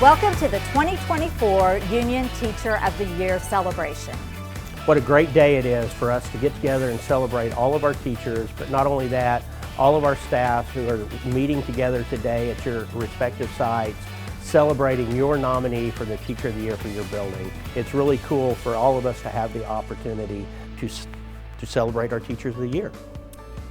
Welcome to the 2024 Union Teacher of the Year celebration. What a great day it is for us to get together and celebrate all of our teachers, but not only that, all of our staff who are meeting together today at your respective sites, celebrating your nominee for the Teacher of the Year for your building. It's really cool for all of us to have the opportunity to celebrate our Teachers of the Year.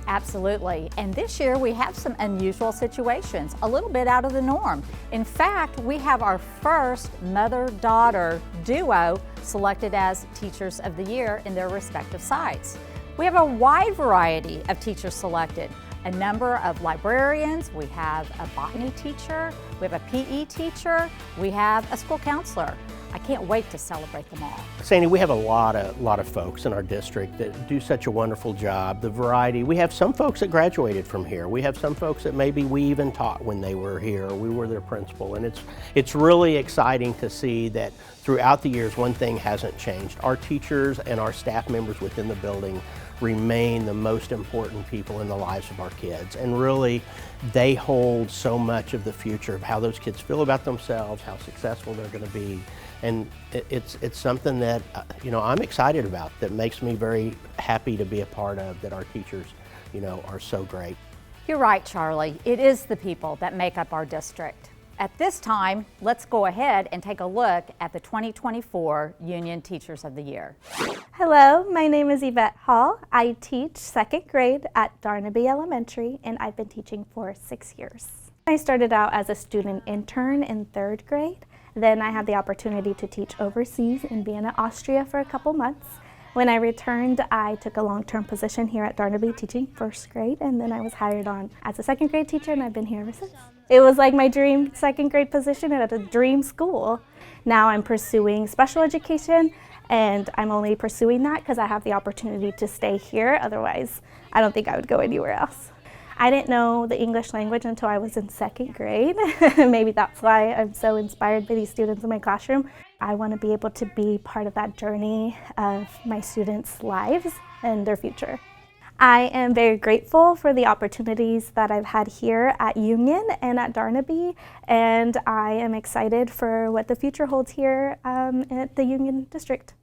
Absolutely, and this year we have some unusual situations, a little bit out of the norm. In fact, we have our first mother-daughter duo selected as Teachers of the Year in their respective sites. We have a wide variety of teachers selected, a number of librarians, we have a botany teacher, we have a PE teacher, we have a school counselor. I can't wait to celebrate them all. Sandy, we have a lot of folks in our district that do such a wonderful job. The variety, we have some folks that graduated from here. We have some folks that maybe we even taught when they were here, or we were their principal. And it's really exciting to see that throughout the years, one thing hasn't changed. Our teachers and our staff members within the building remain the most important people in the lives of our kids. And really, they hold so much of the future of how those kids feel about themselves, how successful they're going to be. And it's something that I'm excited about, that makes me very happy to be a part of, that our teachers are so great. You're right, Charlie. It is the people that make up our district. At this time, let's go ahead and take a look at the 2024 Union Teachers of the Year. Hello, my name is Yvette Hall. I teach second grade at Darnaby Elementary, and I've been teaching for 6 years. I started out as a student intern in third grade. Then I had the opportunity to teach overseas in Vienna, Austria for a couple months. When I returned, I took a long-term position here at Darnaby teaching first grade, and then I was hired on as a second grade teacher, and I've been here ever since. It was like my dream second grade position at a dream school. Now I'm pursuing special education, and I'm only pursuing that because I have the opportunity to stay here. Otherwise, I don't think I would go anywhere else. I didn't know the English language until I was in second grade. Maybe that's why I'm so inspired by these students in my classroom. I want to be able to be part of that journey of my students' lives and their future. I am very grateful for the opportunities that I've had here at Union and at Darnaby, and I am excited for what the future holds here at the Union District.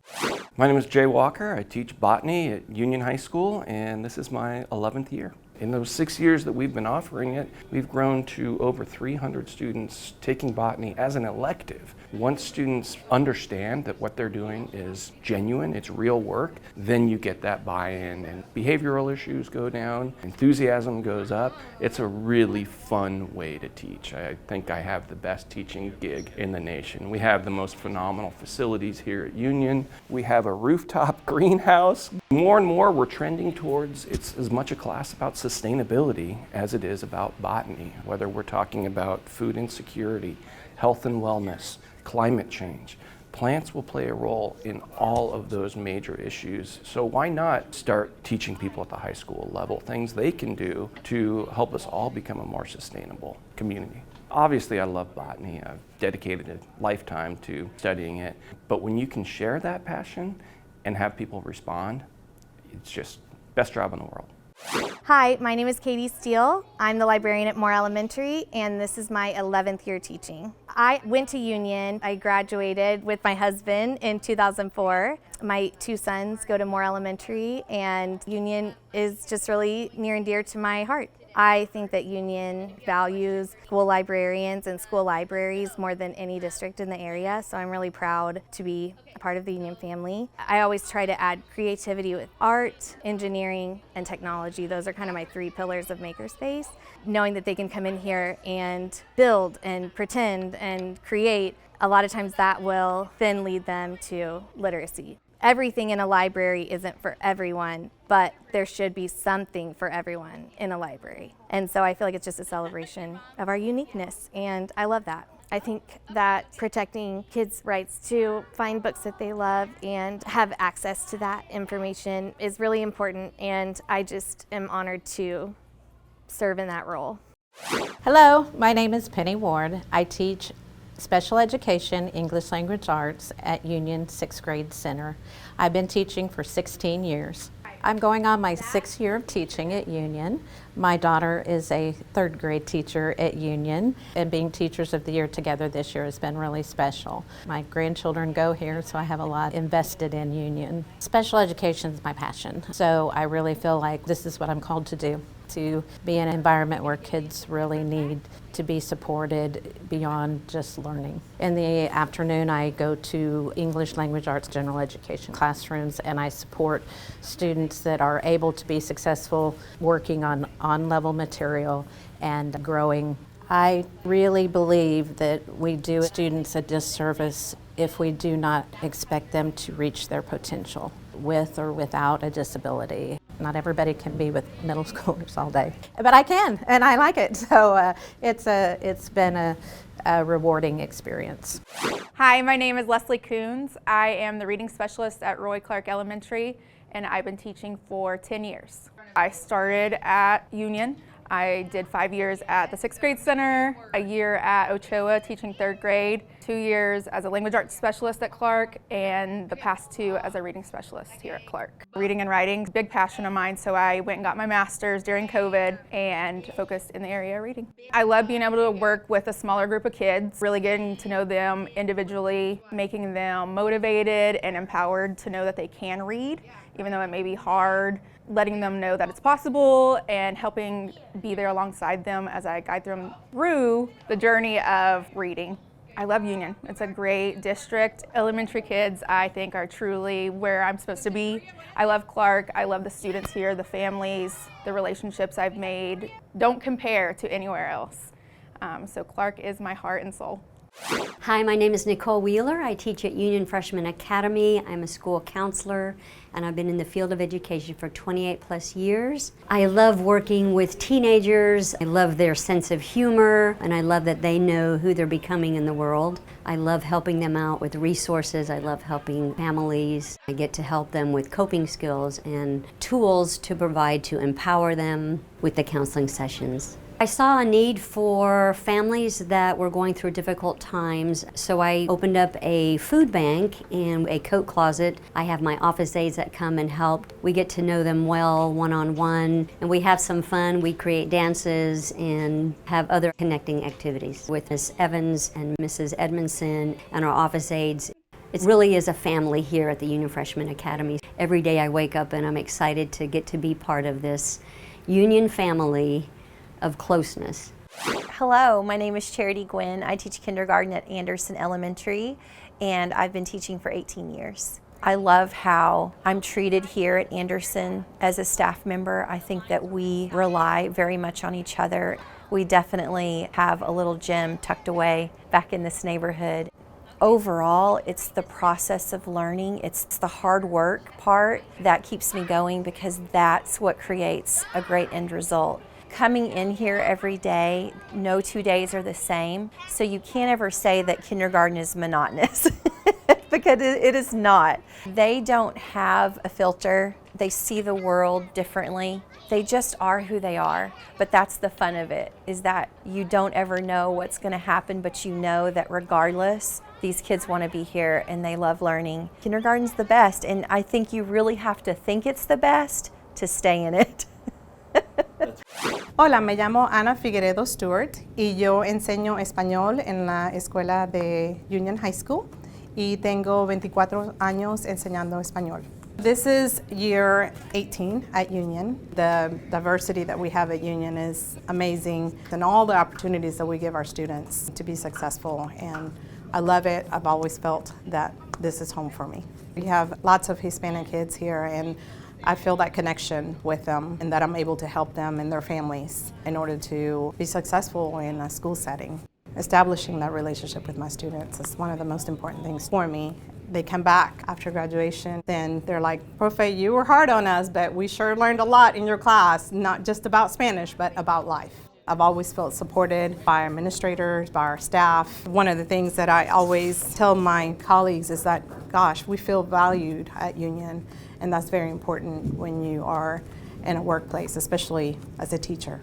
My name is Jay Walker. I teach botany at Union High School, and this is my 11th year. In those 6 years that we've been offering it, we've grown to over 300 students taking botany as an elective. Once students understand that what they're doing is genuine, it's real work, then you get that buy-in and behavioral issues go down, enthusiasm goes up. It's a really fun way to teach. I think I have the best teaching gig in the nation. We have the most phenomenal facilities here at Union. We have a rooftop greenhouse. More and more we're trending towards it's as much a class about sustainability as it is about botany, whether we're talking about food insecurity, health and wellness, climate change. Plants will play a role in all of those major issues. So why not start teaching people at the high school level things they can do to help us all become a more sustainable community? Obviously, I love botany. I've dedicated a lifetime to studying it. But when you can share that passion and have people respond, it's just best job in the world. Hi, my name is Katie Steele. I'm the librarian at Moore Elementary, and this is my 11th year teaching. I went to Union. I graduated with my husband in 2004. My 2 sons go to Moore Elementary, and Union is just really near and dear to my heart. I think that Union values school librarians and school libraries more than any district in the area, so I'm really proud to be a part of the Union family. I always try to add creativity with art, engineering, and technology. Those are kind of my 3 pillars of Makerspace. Knowing that they can come in here and build and pretend and create, a lot of times that will then lead them to literacy. Everything in a library isn't for everyone, but there should be something for everyone in a library. And so I feel like it's just a celebration of our uniqueness, and I love that. I think that protecting kids' rights to find books that they love and have access to that information is really important, and I just am honored to serve in that role. Hello, my name is Penny Ward. I teach Special Education English Language Arts at Union 6th Grade Center. I've been teaching for 16 years. I'm going on my 6th year of teaching at Union. My daughter is a third grade teacher at Union, and being Teachers of the Year together this year has been really special. My grandchildren go here, so I have a lot invested in Union. Special education is my passion, so I really feel like this is what I'm called to do, to be in an environment where kids really need to be supported beyond just learning. In the afternoon, I go to English Language Arts general education classrooms, and I support students that are able to be successful working on level material and growing. I really believe that we do students a disservice if we do not expect them to reach their potential with or without a disability. Not everybody can be with middle schoolers all day, but I can, and I like it. So it's been a rewarding experience. Hi, my name is Leslie Coons. I am the reading specialist at Roy Clark Elementary, and I've been teaching for 10 years. I started at Union. I did 5 years at the 6th grade center, a year at Ochoa teaching 3rd grade, 2 years as a language arts specialist at Clark, and the past 2 as a reading specialist here at Clark. Reading and writing is a big passion of mine, so I went and got my master's during COVID and focused in the area of reading. I love being able to work with a smaller group of kids, really getting to know them individually, making them motivated and empowered to know that they can read, even though it may be hard, letting them know that it's possible and helping be there alongside them as I guide them through the journey of reading. I love Union. It's a great district. Elementary kids, I think, are truly where I'm supposed to be. I love Clark. I love the students here, the families, the relationships I've made. Don't compare to anywhere else. So Clark is my heart and soul. Hi, my name is Nicole Wheeler. I teach at Union Freshman Academy. I'm a school counselor, and I've been in the field of education for 28 plus years. I love working with teenagers. I love their sense of humor, and I love that they know who they're becoming in the world. I love helping them out with resources. I love helping families. I get to help them with coping skills and tools to provide to empower them with the counseling sessions. I saw a need for families that were going through difficult times, so I opened up a food bank and a coat closet. I have my office aides that come and help. We get to know them well one-on-one, and we have some fun. We create dances and have other connecting activities with Ms. Evans and Mrs. Edmondson and our office aides. It really is a family here at the Union Freshman Academy. Every day I wake up and I'm excited to get to be part of this Union family of closeness. Hello, my name is Charity Gwynn. I teach kindergarten at Anderson Elementary, and I've been teaching for 18 years. I love how I'm treated here at Anderson as a staff member. I think that we rely very much on each other. We definitely have a little gym tucked away back in this neighborhood. Overall, it's the process of learning. It's the hard work part that keeps me going, because that's what creates a great end result. Coming in here every day, no 2 days are the same, so you can't ever say that kindergarten is monotonous because it is not. They don't have a filter. They see the world differently. They just are who they are, but that's the fun of it, is that you don't ever know what's going to happen, but you know that regardless, these kids want to be here and they love learning. Kindergarten's the best, and I think you really have to think it's the best to stay in it. Hola, me llamo Ana Figueredo Stewart y yo enseño español en la escuela de Union High School y tengo 24 años enseñando español. This is year 18 at Union. The diversity that we have at Union is amazing, and all the opportunities that we give our students to be successful, and I love it. I've always felt that this is home for me. We have lots of Hispanic kids here, and I feel that connection with them, and that I'm able to help them and their families in order to be successful in a school setting. Establishing that relationship with my students is one of the most important things for me. They come back after graduation, then they're like, "Profe, you were hard on us, but we sure learned a lot in your class, not just about Spanish, but about life." I've always felt supported by our administrators, by our staff. One of the things that I always tell my colleagues is that, gosh, we feel valued at Union, and that's very important when you are in a workplace, especially as a teacher.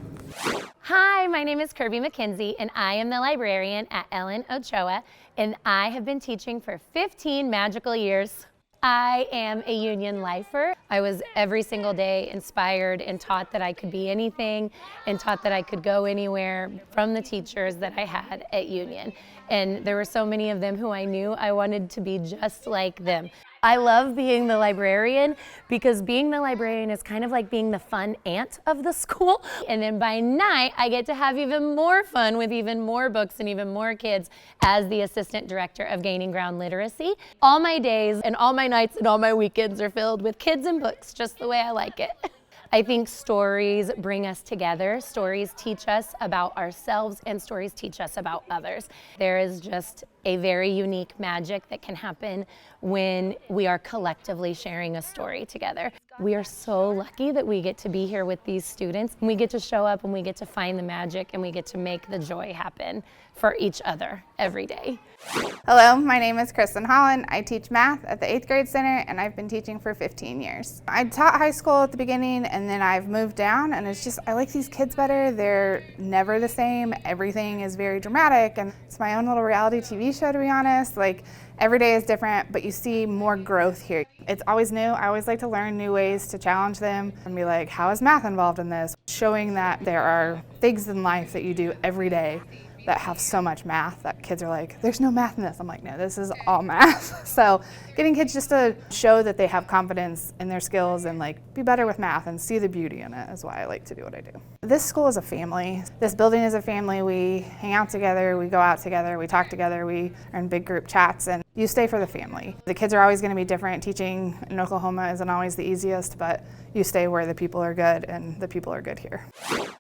Hi, my name is Kirby McKenzie, and I am the librarian at Ellen Ochoa, and I have been teaching for 15 magical years. I am a Union lifer. I was every single day inspired and taught that I could be anything and taught that I could go anywhere from the teachers that I had at Union. And there were so many of them who I knew I wanted to be just like them. I love being the librarian because being the librarian is kind of like being the fun aunt of the school. And then by night, I get to have even more fun with even more books and even more kids as the assistant director of Gaining Ground Literacy. All my days and all my nights and all my weekends are filled with kids and books, just the way I like it. I think stories bring us together. Stories teach us about ourselves and stories teach us about others. There is just a very unique magic that can happen when we are collectively sharing a story together. We are so lucky that we get to be here with these students. We get to show up and we get to find the magic and we get to make the joy happen for each other every day. Hello, my name is Kristen Holland. I teach math at the 8th grade center and I've been teaching for 15 years. I taught high school at the beginning and then I've moved down, and it's just, I like these kids better. They're never the same. Everything is very dramatic and it's my own little reality TV show, to be honest. Like, every day is different, but you see more growth here. It's always new. I always like to learn new ways to challenge them and be like, how is math involved in this? Showing that there are things in life that you do every day that have so much math that kids are like, there's no math in this. I'm like, no, this is all math. So getting kids just to show that they have confidence in their skills and like be better with math and see the beauty in it is why I like to do what I do. This school is a family. This building is a family. We hang out together, we go out together, we talk together, we are in big group chats, and you stay for the family. The kids are always going to be different. Teaching in Oklahoma isn't always the easiest, but you stay where the people are good, and the people are good here.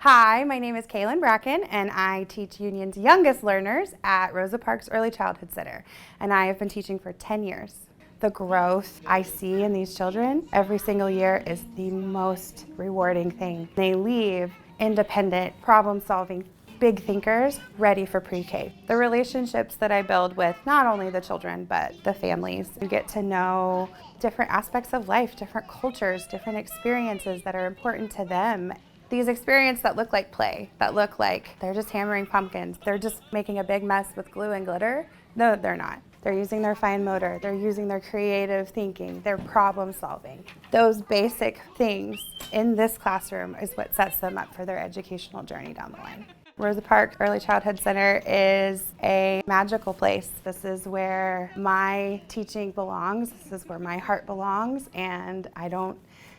Hi, my name is Kaylin Bracken, and I teach Union's youngest learners at Rosa Parks Early Childhood Center, and I have been teaching for 10 years. The growth I see in these children every single year is the most rewarding thing. They leave independent, problem-solving, big thinkers ready for pre-K. The relationships that I build with not only the children, but the families. You get to know different aspects of life, different cultures, different experiences that are important to them. These experiences that look like play, that look like they're just hammering pumpkins, they're just making a big mess with glue and glitter. No, they're not. They're using their fine motor, they're using their creative thinking, they're problem solving. Those basic things in this classroom is what sets them up for their educational journey down the line. Rosa Parks Early Childhood Center is a magical place. This is where my teaching belongs, this is where my heart belongs, and I don't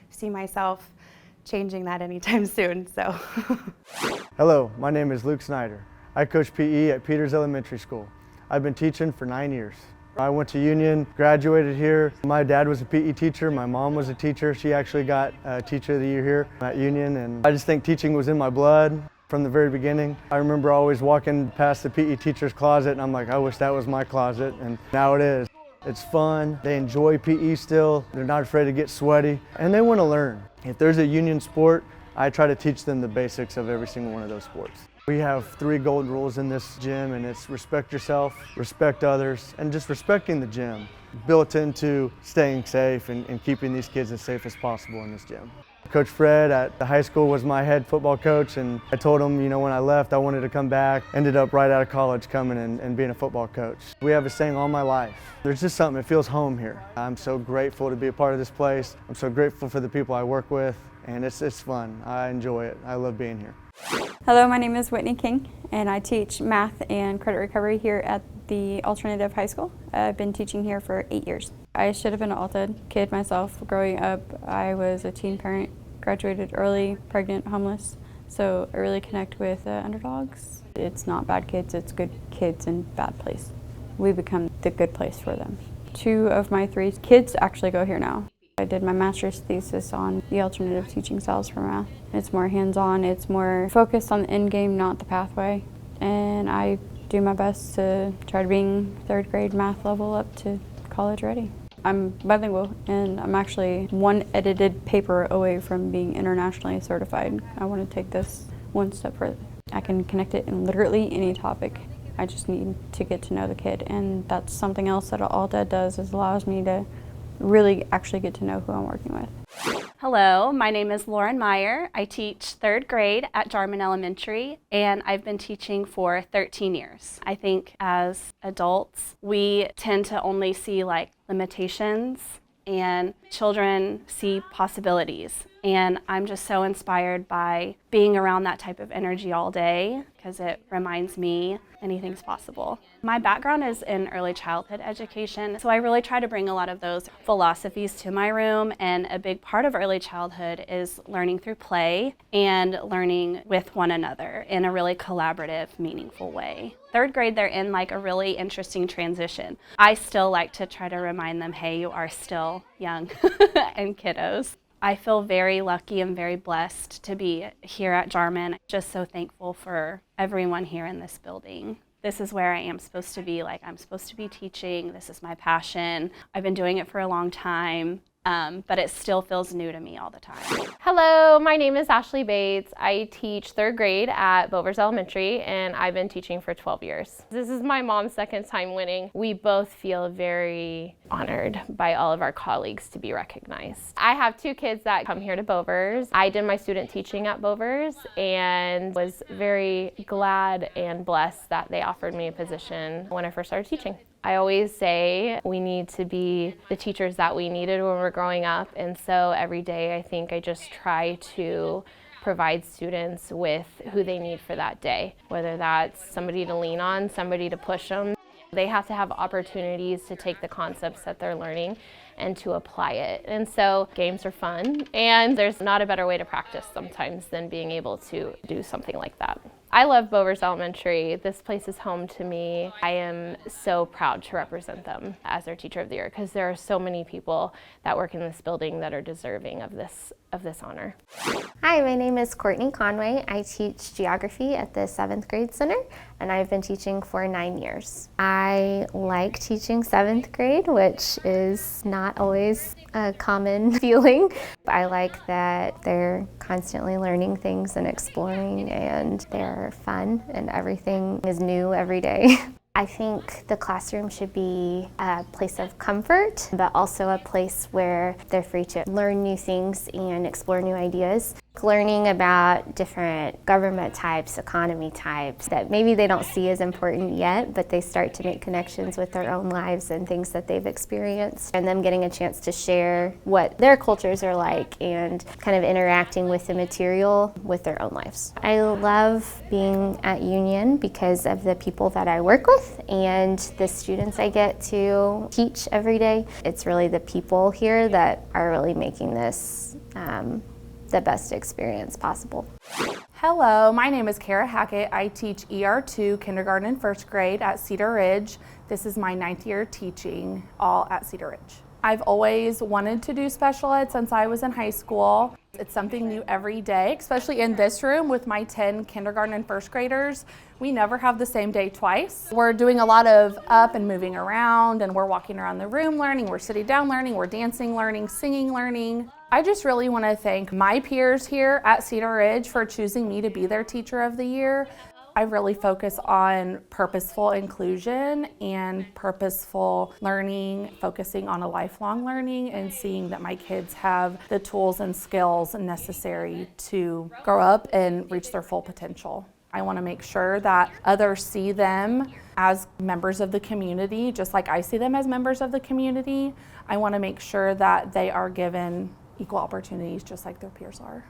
see myself changing that anytime soon, so. Hello, my name is Luke Snyder. I coach PE at Peters Elementary School. I've been teaching for 9 years. I went to Union, graduated here. My dad was a PE teacher, my mom was a teacher. She actually got Teacher of the Year here at Union, and I just think teaching was in my blood from the very beginning. I remember always walking past the PE teacher's closet and I'm like, I wish that was my closet, and now it is. It's fun, they enjoy PE still, they're not afraid to get sweaty, and they want to learn. If there's a Union sport, I try to teach them the basics of every single one of those sports. We have 3 golden rules in this gym, and it's respect yourself, respect others, and just respecting the gym, built into staying safe and keeping these kids as safe as possible in this gym. Coach Fred at the high school was my head football coach, and I told him, you know, when I left I wanted to come back. Ended up right out of college coming and being a football coach. We have a saying all my life. There's just something, it feels home here. I'm so grateful to be a part of this place. I'm so grateful for the people I work with, and it's fun. I enjoy it. I love being here. Hello, my name is Whitney King, and I teach math and credit recovery here at the Alternative High School. I've been teaching here for 8 years. I should have been an alt-ed kid myself. Growing up, I was a teen parent, graduated early, pregnant, homeless, so I really connect with underdogs. It's not bad kids, it's good kids in bad place. We become the good place for them. 2 of my 3 kids actually go here now. I did my master's thesis on the alternative teaching styles for math. It's more hands-on, it's more focused on the end game, not the pathway. And I do my best to try to bring 3rd grade math level up to college ready. I'm bilingual, and I'm actually 1 edited paper away from being internationally certified. I want to take this 1 step further. I can connect it in literally any topic. I just need to get to know the kid, and that's something else that alt-ed does, is allows me to really actually get to know who I'm working with. Hello, my name is Lauren Meyer. I teach 3rd grade at Jarman Elementary, and I've been teaching for 13 years. I think as adults, we tend to only see like limitations and children see possibilities. And I'm just so inspired by being around that type of energy all day because it reminds me anything's possible. My background is in early childhood education, so I really try to bring a lot of those philosophies to my room, and a big part of early childhood is learning through play and learning with one another in a really collaborative, meaningful way. Third grade, they're in like a really interesting transition. I still like to try to remind them, hey, you are still young and kiddos. I feel very lucky and very blessed to be here at Jarman. Just so thankful for everyone here in this building. This is where I am supposed to be. Like, I'm supposed to be teaching. This is my passion. I've been doing it for a long time. But it still feels new to me all the time. Hello, my name is Ashley Bates. I teach third grade at Vollmer Elementary, and I've been teaching for 12 years. This is my mom's second time winning. We both feel very honored by all of our colleagues to be recognized. I have 2 kids that come here to Bovers. I did my student teaching at Bovers and was very glad and blessed that they offered me a position when I first started teaching. I always say we need to be the teachers that we needed when we were growing up, and so every day I think I just try to provide students with who they need for that day, whether that's somebody to lean on, somebody to push them. They have to have opportunities to take the concepts that they're learning and to apply it. And so games are fun, and there's not a better way to practice sometimes than being able to do something like that. I love Bovers Elementary. This place is home to me. I am so proud to represent them as their Teacher of the Year because there are so many people that work in this building that are deserving of this honor. Hi, my name is Courtney Conway. I teach geography at the 7th grade center, and I've been teaching for 9 years. I like teaching 7th grade, which is not always a common feeling. I like that they're constantly learning things and exploring, and they're fun, and everything is new every day. I think the classroom should be a place of comfort, but also a place where they're free to learn new things and explore new ideas. Learning about different government types, economy types that maybe they don't see as important yet, but they start to make connections with their own lives and things that they've experienced, and them getting a chance to share what their cultures are like and kind of interacting with the material with their own lives. I love being at Union because of the people that I work with and the students I get to teach every day. It's really the people here that are really making this the best experience possible. Hello, my name is Kara Hackett. I teach ER2 kindergarten and first grade at Cedar Ridge. This is my 9th year teaching, all at Cedar Ridge. I've always wanted to do special ed since I was in high school. It's something new every day, especially in this room with my 10 kindergarten and first graders. We never have the same day twice. We're doing a lot of up and moving around, and we're walking around the room learning, we're sitting down learning, we're dancing learning, singing learning. I just really want to thank my peers here at Cedar Ridge for choosing me to be their Teacher of the Year. I really focus on purposeful inclusion and purposeful learning, focusing on a lifelong learning and seeing that my kids have the tools and skills necessary to grow up and reach their full potential. I want to make sure that others see them as members of the community, just like I see them as members of the community. I want to make sure that they are given equal opportunities just like their peers are.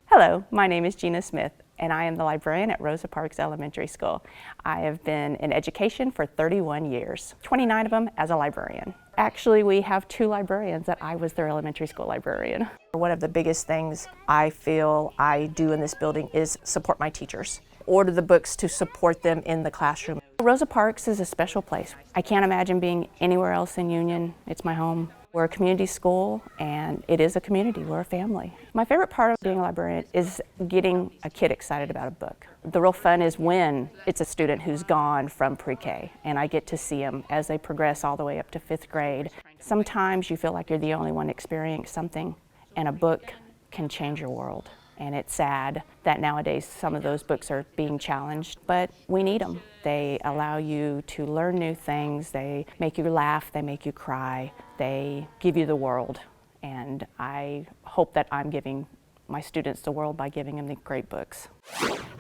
Hello, my name is Gina Smith, and I am the librarian at Rosa Parks Elementary School. I have been in education for 31 years, 29 of them as a librarian. Actually, we have 2 librarians that I was their elementary school librarian. One of the biggest things I feel I do in this building is support my teachers. Order the books to support them in the classroom. Rosa Parks is a special place. I can't imagine being anywhere else in Union. It's my home. We're a community school, and it is a community. We're a family. My favorite part of being a librarian is getting a kid excited about a book. The real fun is when it's a student who's gone from pre-K, and I get to see them as they progress all the way up to 5th grade. Sometimes you feel like you're the only one experiencing something, and a book can change your world. And it's sad that nowadays some of those books are being challenged, but we need them. They allow you to learn new things, they make you laugh, they make you cry, they give you the world. And I hope that I'm giving my students the world by giving them the great books.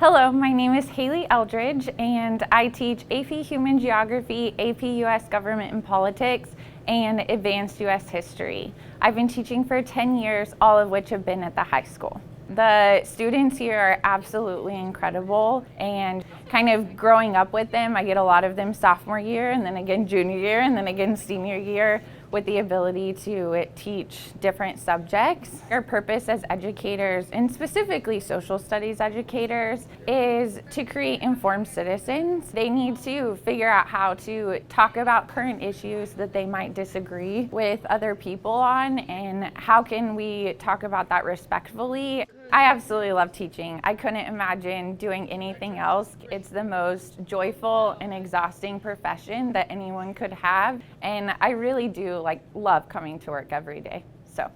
Hello, my name is Haley Eldridge, and I teach AP Human Geography, AP US Government and Politics, and advanced U.S. history. I've been teaching for 10 years, all of which have been at the high school. The students here are absolutely incredible, and kind of growing up with them, I get a lot of them sophomore year and then again junior year and then again senior year, with the ability to teach different subjects. Our purpose as educators, and specifically social studies educators, is to create informed citizens. They need to figure out how to talk about current issues that they might disagree with other people on, and how can we talk about that respectfully. I absolutely love teaching. I couldn't imagine doing anything else. It's the most joyful and exhausting profession that anyone could have, and I really do love coming to work every day. So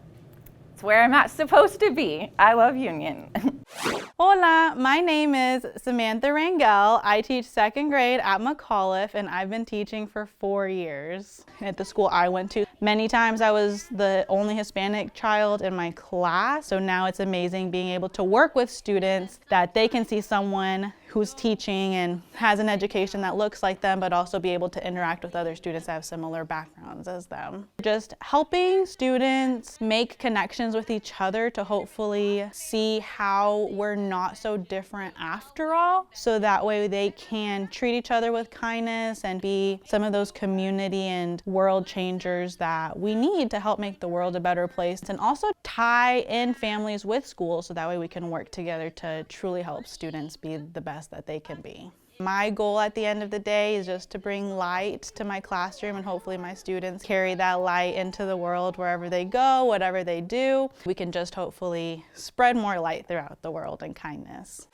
it's where I'm supposed to be. I love Union. Hola, my name is Samantha Rangel. I teach 2nd grade at McAuliffe, and I've been teaching for 4 years at the school I went to. Many times I was the only Hispanic child in my class, so now it's amazing being able to work with students that they can see someone who's teaching and has an education that looks like them, but also be able to interact with other students that have similar backgrounds as them. Just helping students make connections with each other to hopefully see how we're not so different after all, so that way they can treat each other with kindness and be some of those community and world changers that we need to help make the world a better place, and also tie in families with schools so that way we can work together to truly help students be the best that they can be. My goal at the end of the day is just to bring light to my classroom, and hopefully my students carry that light into the world wherever they go, whatever they do. We can just hopefully spread more light throughout the world and kindness.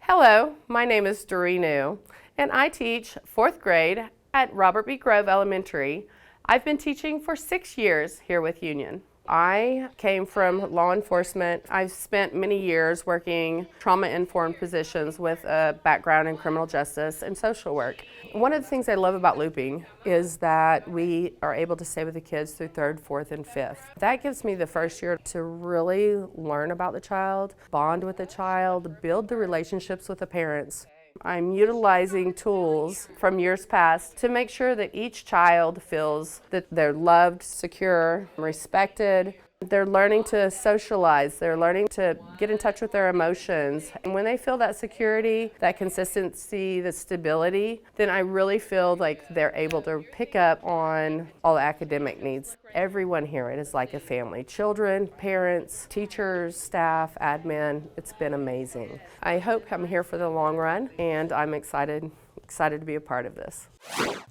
Hello, my name is Doreen New, and I teach 4th grade at Robert B. Grove Elementary. I've been teaching for 6 years here with Union. I came from law enforcement. I've spent many years working trauma-informed positions with a background in criminal justice and social work. One of the things I love about looping is that we are able to stay with the kids through 3rd, 4th, and 5th. That gives me the first year to really learn about the child, bond with the child, build the relationships with the parents. I'm utilizing tools from years past to make sure that each child feels that they're loved, secure, respected. They're learning to socialize, they're learning to get in touch with their emotions. And when they feel that security, that consistency, the stability, then I really feel like they're able to pick up on all the academic needs. Everyone here is like a family. Children, parents, teachers, staff, admin. It's been amazing. I hope I'm here for the long run, and I'm excited to be a part of this.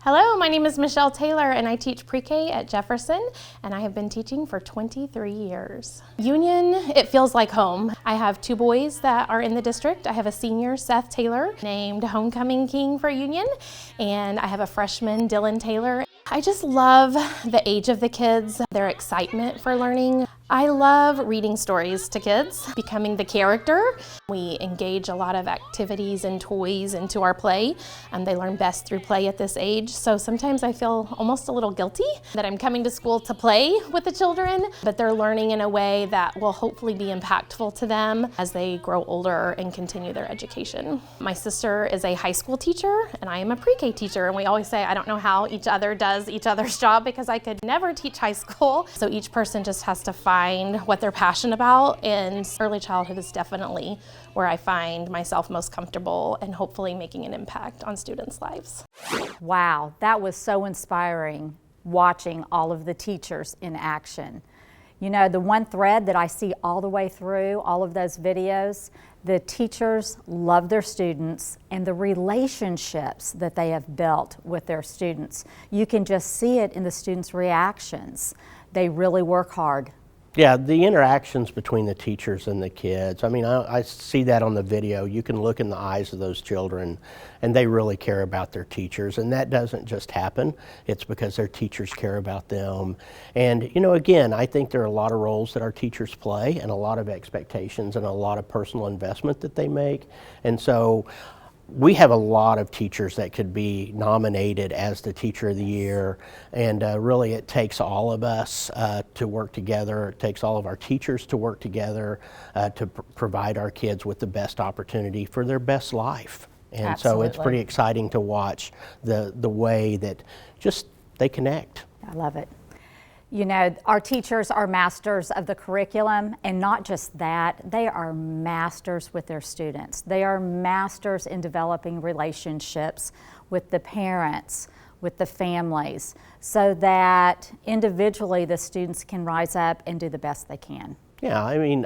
Hello, my name is Michelle Taylor, and I teach pre-K at Jefferson, and I have been teaching for 23 years. Union, it feels like home. I have 2 boys that are in the district. I have a senior, Seth Taylor, named Homecoming King for Union, and I have a freshman, Dylan Taylor. I just love the age of the kids, their excitement for learning. I love reading stories to kids, becoming the character. We engage a lot of activities and toys into our play, and they learn best through play at this age. So sometimes I feel almost a little guilty that I'm coming to school to play with the children, but they're learning in a way that will hopefully be impactful to them as they grow older and continue their education. My sister is a high school teacher, and I am a pre-K teacher, and we always say I don't know how each other does each other's job because I could never teach high school. So each person just has to find what they're passionate about, and early childhood is definitely where I find myself most comfortable and hopefully making an impact on students' lives. Wow, that was so inspiring, watching all of the teachers in action. You know, the one thread that I see all the way through all of those videos, the teachers love their students and the relationships that they have built with their students. You can just see it in the students' reactions. They really work hard. Yeah, the interactions between the teachers and the kids, I mean, I see that on the video. You can look in the eyes of those children and they really care about their teachers, and that doesn't just happen. It's because their teachers care about them. And you know, again, I think there are a lot of roles that our teachers play and a lot of expectations and a lot of personal investment that they make. And so we have a lot of teachers that could be nominated as the Teacher of the Year, and really it takes all of us to work together. It takes all of our teachers to work together to provide our kids with the best opportunity for their best life. And Absolutely. So it's pretty exciting to watch the way that just they connect. I love it. You know, our teachers are masters of the curriculum, and not just that, they are masters with their students. They are masters in developing relationships with the parents, with the families, so that individually the students can rise up and do the best they can. Yeah, I mean,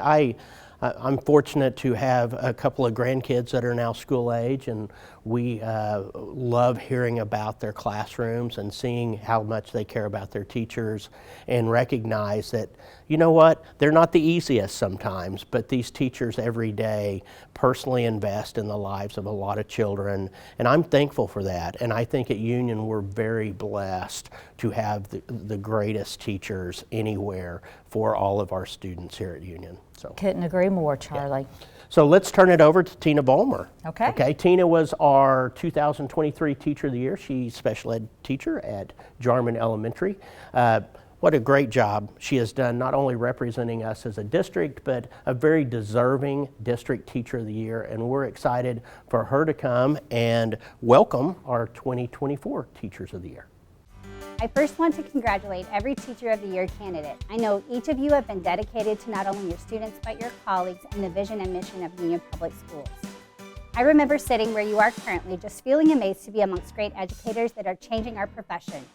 I'm fortunate to have a couple of grandkids that are now school age, and we love hearing about their classrooms and seeing how much they care about their teachers, and recognize that, you know what, they're not the easiest sometimes, but these teachers every day personally invest in the lives of a lot of children, and I'm thankful for that. And I think at Union we're very blessed to have the greatest teachers anywhere for all of our students here at Union. So couldn't agree more, Charlie. Yeah. So let's turn it over to Tina Vollmer. Okay. Okay. Tina was our 2023 Teacher of the Year. She's special ed teacher at Jarman Elementary. What a great job she has done, not only representing us as a district, but a very deserving District Teacher of the Year. And we're excited for her to come and welcome our 2024 Teachers of the Year. I first want to congratulate every Teacher of the Year candidate. I know each of you have been dedicated to not only your students, but your colleagues and the vision and mission of Union Public Schools. I remember sitting where you are currently, just feeling amazed to be amongst great educators that are changing our profession.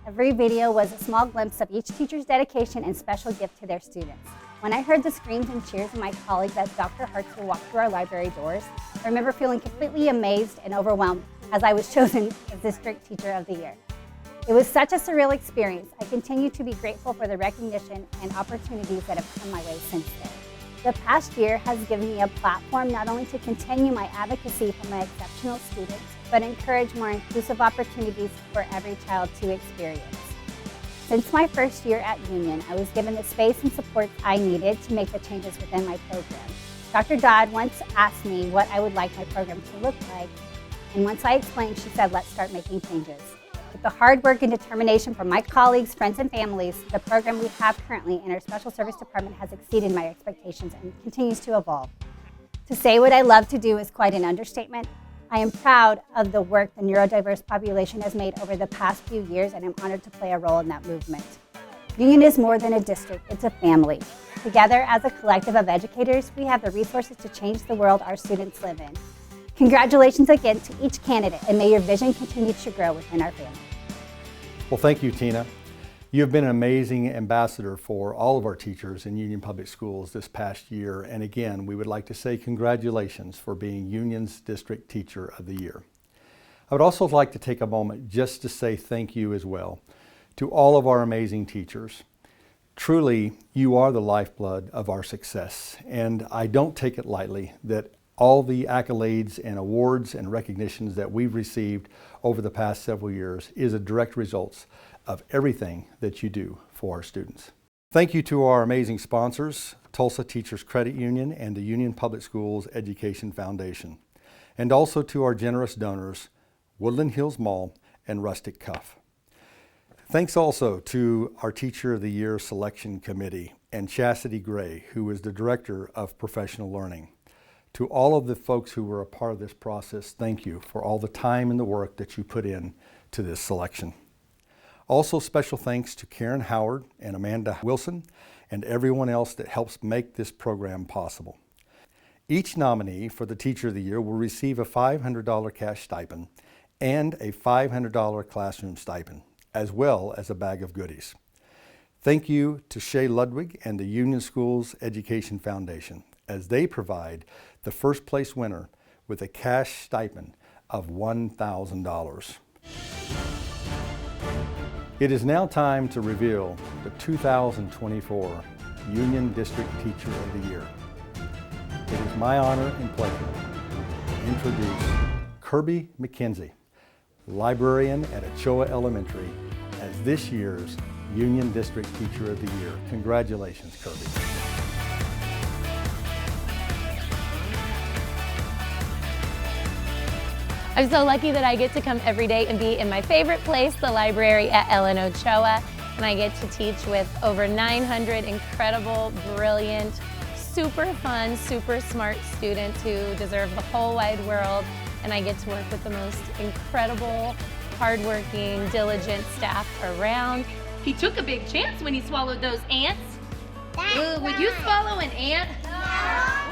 Every video was a small glimpse of each teacher's dedication and special gift to their students. When I heard the screams and cheers of my colleagues as Dr. Hartzell walked through our library doors, I remember feeling completely amazed and overwhelmed as I was chosen as District Teacher of the Year. It was such a surreal experience. I continue to be grateful for the recognition and opportunities that have come my way since then. The past year has given me a platform not only to continue my advocacy for my exceptional students, but encourage more inclusive opportunities for every child to experience. Since my first year at Union, I was given the space and support I needed to make the changes within my program. Dr. Dodd once asked me what I would like my program to look like, and once I explained, she said, let's start making changes. With the hard work and determination from my colleagues, friends, and families, the program we have currently in our Special Service Department has exceeded my expectations and continues to evolve. To say what I love to do is quite an understatement. I am proud of the work the neurodiverse population has made over the past few years, and I'm honored to play a role in that movement. Union is more than a district, it's a family. Together, as a collective of educators, we have the resources to change the world our students live in. Congratulations again to each candidate, and may your vision continue to grow within our family. Well, thank you, Tina. You have been an amazing ambassador for all of our teachers in Union Public Schools this past year. And again, we would like to say congratulations for being Union's District Teacher of the Year. I would also like to take a moment just to say thank you as well to all of our amazing teachers. Truly, you are the lifeblood of our success. And I don't take it lightly that all the accolades and awards and recognitions that we've received over the past several years is a direct result of everything that you do for our students. Thank you to our amazing sponsors, Tulsa Teachers Credit Union and the Union Public Schools Education Foundation, and also to our generous donors, Woodland Hills Mall and Rustic Cuff. Thanks also to our Teacher of the Year Selection Committee and Chastity Gray, who is the Director of Professional Learning. To all of the folks who were a part of this process, thank you for all the time and the work that you put in to this selection. Also, special thanks to Karen Howard and Amanda Wilson and everyone else that helps make this program possible. Each nominee for the Teacher of the Year will receive a $500 cash stipend and a $500 classroom stipend, as well as a bag of goodies. Thank you to Shay Ludwig and the Union Schools Education Foundation, as they provide the first place winner with a cash stipend of $1,000. It is now time to reveal the 2024 Union District Teacher of the Year. It is my honor and pleasure to introduce Kirby McKenzie, librarian at Ochoa Elementary, as this year's Union District Teacher of the Year. Congratulations, Kirby. I'm so lucky that I get to come every day and be in my favorite place, the library at Ellen Ochoa, and I get to teach with over 900 incredible, brilliant, super fun, super smart students who deserve the whole wide world, and I get to work with the most incredible, hardworking, diligent staff around, He took a big chance when he swallowed those ants. Would you swallow an ant?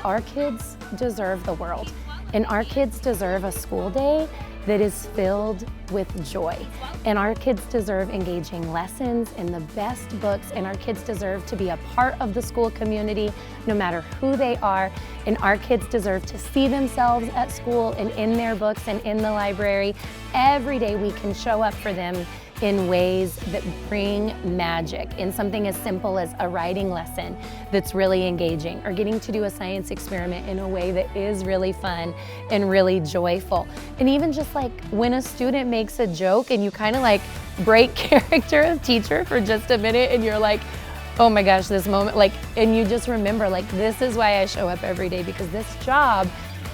Our kids deserve the world, and our kids deserve a school day that is filled with joy. And our kids deserve engaging lessons and the best books, and our kids deserve to be a part of the school community no matter who they are. And our kids deserve to see themselves at school and in their books and in the library. Every day we can show up for them in ways that bring magic, in something as simple as a writing lesson that's really engaging, or getting to do a science experiment in a way that is really fun and really joyful. And even just like when a student makes a joke and you kind of like break character of teacher for just a minute and you're like, oh my gosh, this moment, like, and you just remember, like, this is why I show up every day, because this job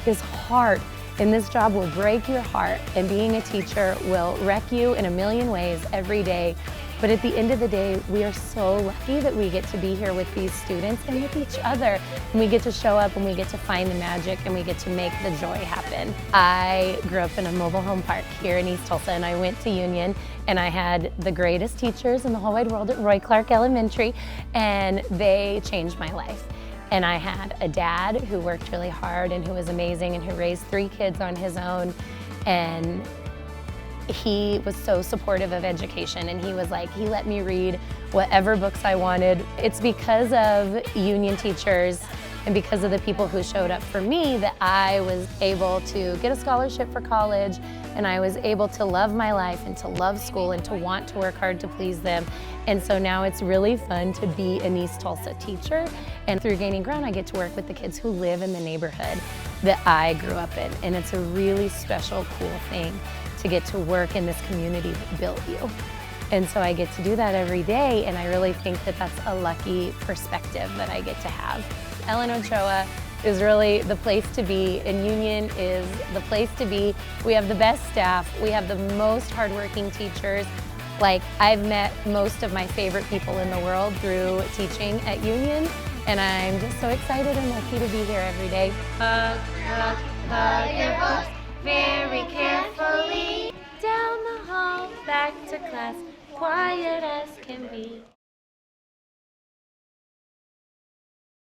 is hard. And this job will break your heart, and being a teacher will wreck you in a million ways every day. But at the end of the day, we are so lucky that we get to be here with these students and with each other. And we get to show up and we get to find the magic and we get to make the joy happen. I grew up in a mobile home park here in East Tulsa, and I went to Union, and I had the greatest teachers in the whole wide world at Roy Clark Elementary, and they changed my life. And I had a dad who worked really hard and who was amazing and who raised 3 kids on his own. And he was so supportive of education, and he was like, he let me read whatever books I wanted. It's because of Union teachers and because of the people who showed up for me that I was able to get a scholarship for college, and I was able to love my life and to love school and to want to work hard to please them. And so now it's really fun to be an East Tulsa teacher. And through Gaining Ground, I get to work with the kids who live in the neighborhood that I grew up in. And it's a really special, cool thing to get to work in this community that built you. And so I get to do that every day, and I really think that that's a lucky perspective that I get to have. Ellen Ochoa is really the place to be, and Union is the place to be. We have the best staff, we have the most hardworking teachers. Like, I've met most of my favorite people in the world through teaching at Union, and I'm just so excited and lucky to be here every day. Hug, hug, hug your books very carefully. Down the hall, back to class, quiet as can be.